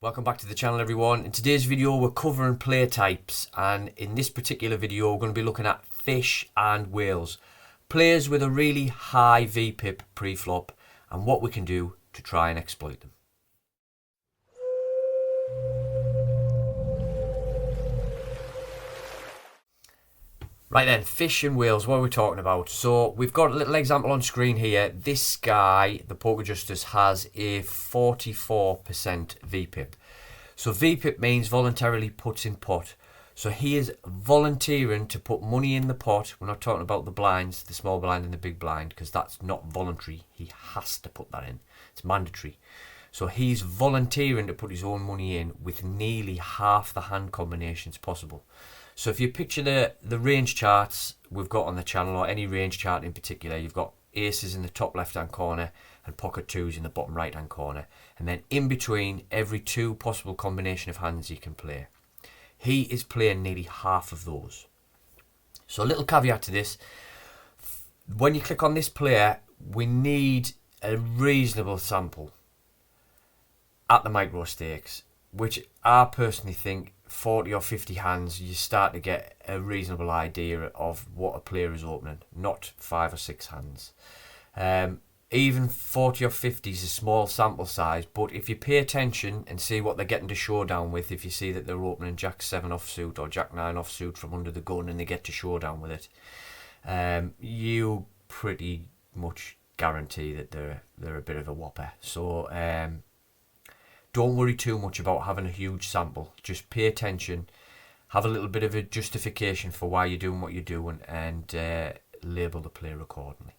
Welcome back to the channel, everyone. In today's video we're covering play types, and in this particular video we're going to be looking at fish and whales, players with a really high VPIP pre-flop, and what we can do to try and exploit them. Right then, fish and whales, what are we talking about? So we've got a little example on screen here. This guy, the Poker Justice, has a 44% VPIP. So VPIP means voluntarily puts in pot. So he is volunteering to put money in the pot. We're not talking about the blinds, the small blind and the big blind, because that's not voluntary. He has to put that in. It's mandatory. So he's volunteering to put his own money in with nearly half the hand combinations possible. So if you picture the range charts we've got on the channel, or any range chart in particular, you've got aces in the top left hand corner and pocket twos in the bottom right hand corner, and then in between every two possible combination of hands you can play. He is playing nearly half of those. So a little caveat to this: when you click on this player, we need a reasonable sample at the Microstakes, which I personally think 40 or 50 hands you start to get a reasonable idea of what a player is opening, not 5 or 6 hands. Even 40 or 50 is a small sample size, but if you pay attention and see what they're getting to showdown with, if you see that they're opening Jack 7 offsuit or Jack 9 offsuit from under the gun and they get to showdown with it, you pretty much guarantee that they're a bit of a whopper. So don't worry too much about having a huge sample. Just pay attention, have a little bit of a justification for why you're doing what you're doing, and label the player accordingly.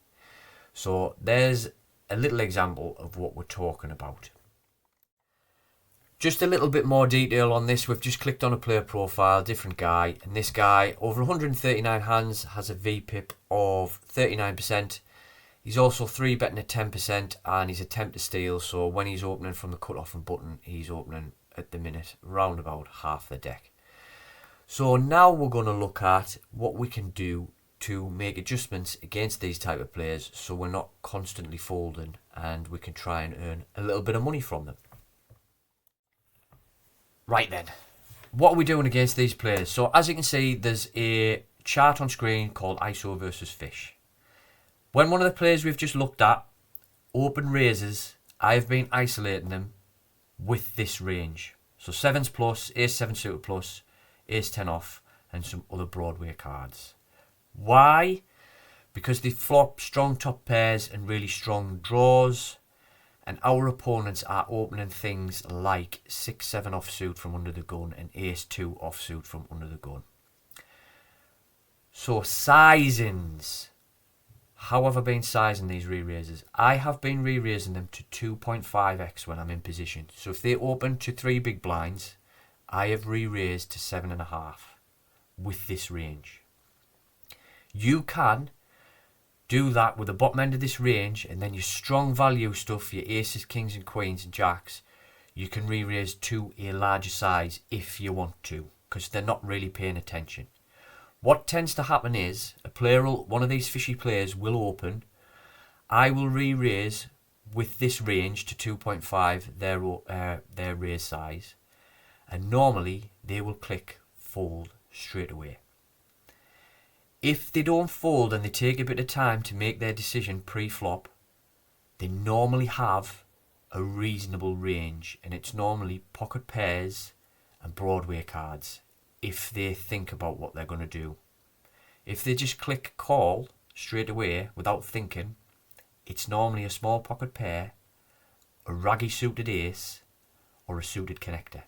So there's a little example of what we're talking about. Just a little bit more detail on this. We've just clicked on a player profile, different guy, and this guy, over 139 hands, has a VPIP of 39%. He's also 3-betting at 10%, and he's attempt to steal, so when he's opening from the cut-off and button, he's opening at the minute round about half the deck. So now we're going to look at what we can do to make adjustments against these type of players so we're not constantly folding and we can try and earn a little bit of money from them. Right then, what are we doing against these players? So as you can see, there's a chart on screen called ISO versus fish. When one of the players we've just looked at open raises, I've been isolating them with this range. So 7s plus, ace 7 suited plus, ace 10 off, and some other Broadway cards. Why? Because they flop strong top pairs and really strong draws, and our opponents are opening things like 6-7 offsuit from under the gun and ace 2 offsuit from under the gun. So sizings. How have I been sizing these re-raises? I have been re-raising them to 2.5x when I'm in position. So if they open to 3 big blinds, I have re-raised to 7.5 with this range. You can do that with the bottom end of this range, and then your strong value stuff, your aces, kings and queens and jacks, you can re-raise to a larger size if you want to, because they're not really paying attention. What tends to happen is one of these fishy players will open. I will re-raise with this range to 2.5 their raise size, and normally they will click fold straight away. If they don't fold and they take a bit of time to make their decision pre-flop, they normally have a reasonable range, and it's normally pocket pairs and Broadway cards if they think about what they're going to do. If they just click call straight away without thinking, it's normally a small pocket pair, a raggy suited ace, or a suited connector.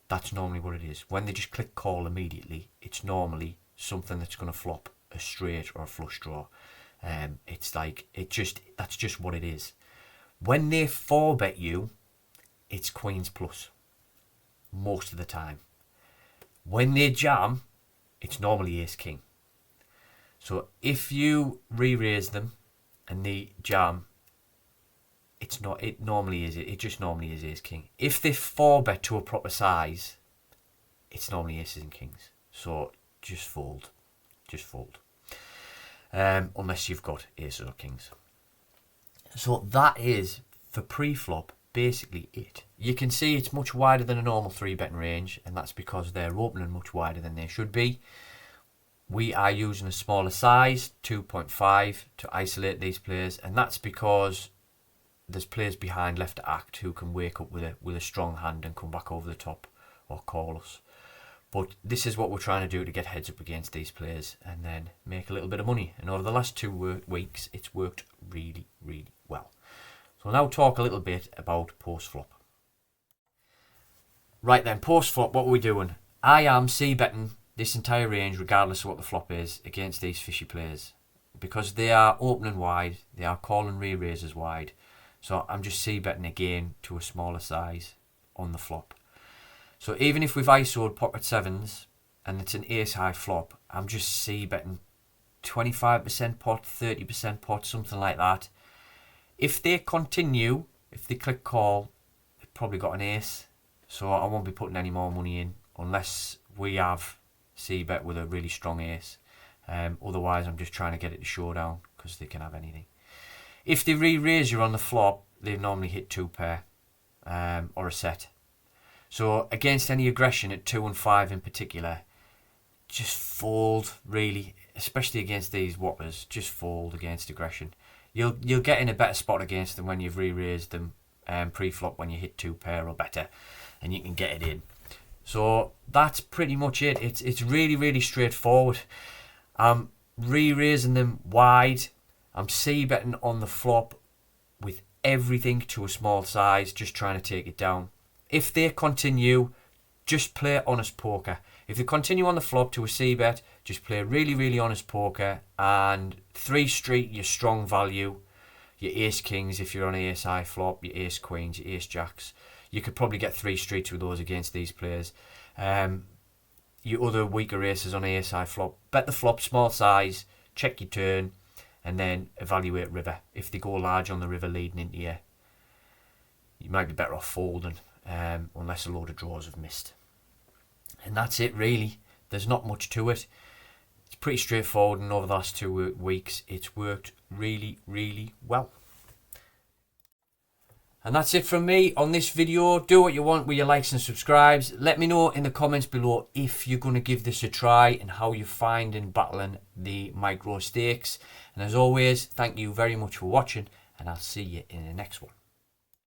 That's normally what it is. When they just click call immediately, it's normally something that's going to flop a straight or a flush draw. It's like, that's just what it is. When they 4-bet you, it's queens plus most of the time. When they jam, it's normally ace king. So if you re-raise them and they jam, it just normally is ace king. If they 4-bet to a proper size, it's normally aces and kings. So just fold. Unless you've got aces or kings. So that is, for pre-flop, basically it. You can see it's much wider than a normal 3-betting range, and that's because they're opening much wider than they should be. We are using a smaller size, 2.5, to isolate these players, and that's because there's players behind left to act who can wake up with a strong hand and come back over the top or call us. But this is what we're trying to do to get heads up against these players and then make a little bit of money. And over the last 2 weeks, it's worked really, really well. So I'll now talk a little bit about post-flop. Right then, post-flop, what are we doing? I am c-betting this entire range, regardless of what the flop is, against these fishy players. Because they are opening wide, they are calling re-raises wide. So I'm just c-betting again to a smaller size on the flop. So even if we've ISO'd pocket sevens and it's an ace high flop, I'm just c-betting 25% pot, 30% pot, something like that. If they continue, if they click call, they've probably got an ace. So I won't be putting any more money in unless we have c-bet with a really strong ace. Otherwise, I'm just trying to get it to showdown because they can have anything. If they re-raise you on the flop, they normally hit 2-pair or a set. So against any aggression at 2 and 5 in particular, just fold really, especially against these whoppers. Just fold against aggression. You'll get in a better spot against them when you've re-raised them pre-flop when you hit 2-pair or better, and you can get it in. So that's pretty much it. It's really, really straightforward. I'm re-raising them wide. I'm c-betting on the flop with everything to a small size, just trying to take it down. If they continue, just play honest poker. If they continue on the flop to a c-bet, just play really, really honest poker. And 3 street, your strong value, your ace kings if you're on ace high flop, your ace queens, your ace jacks. You could probably get 3 streets with those against these players. Your other weaker aces on ace high flop, bet the flop, small size, check your turn, and then evaluate river. If they go large on the river leading into you, you might be better off folding. Unless a load of draws have missed. And that's it really. There's not much to it. It's pretty straightforward, and over the last 2 weeks it's worked really, really well. And that's it from me on this video. Do what you want with your likes and subscribes. Let me know in the comments below if you're going to give this a try and how you find in battling the Microstakes. And as always, thank you very much for watching, and I'll see you in the next one.